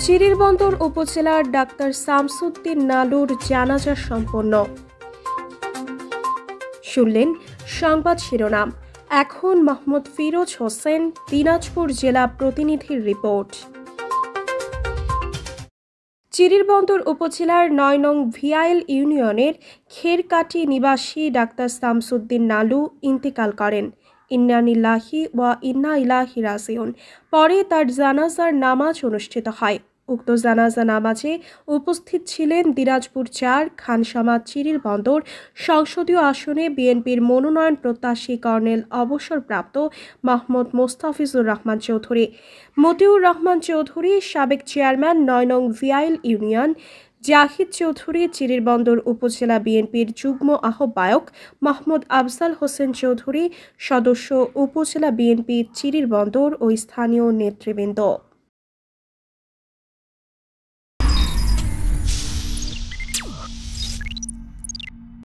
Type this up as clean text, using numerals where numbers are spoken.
চিরিরবন্দর উপজেলার ডাক্তার শামসুদ্দিন নালুর জানাজা সম্পন্ন। শুনলেন সংবাদ শিরোনাম। এখন মোহাম্মদ ফিরোজ হোসেন, দিনাজপুর জেলা প্রতিনিধির রিপোর্ট। চিরিরবন্দর উপজেলার ৯ নং ভিআইএল ইউনিয়নের খেরকাটি নিবাসী ডাক্তার শামসুদ্দিন নালু ইন্তেকাল করেন। ইন্না লিল্লাহি ওয়া ইন্না ইলাইহি রাজিউন। পরে তার জানাজার নামাজ অনুষ্ঠিত হয়। উক্ত জানাজা নামাজে উপস্থিত ছিলেন দিনাজপুর ৪ খানসামা চিরিরবন্দর সংসদীয় আসনে বিএনপির মনোনয়ন প্রত্যাশী কর্নেল অবসরপ্রাপ্ত মোহাম্মদ মোস্তাফিজুর রহমান চৌধুরী, মতিউর রহমান চৌধুরী, সাবেক চেয়ারম্যান ৯ নং ভিআইএল ইউনিয়ন, জাহিদ চৌধুরী, চিরিরবন্দর উপজেলা বিএনপির যুগ্ম আহ্বায়ক মোহাম্মদ আফজাল হোসেন চৌধুরী, সদস্য উপজেলা বিএনপি চিরিরবন্দর ও স্থানীয় নেতৃবৃন্দ।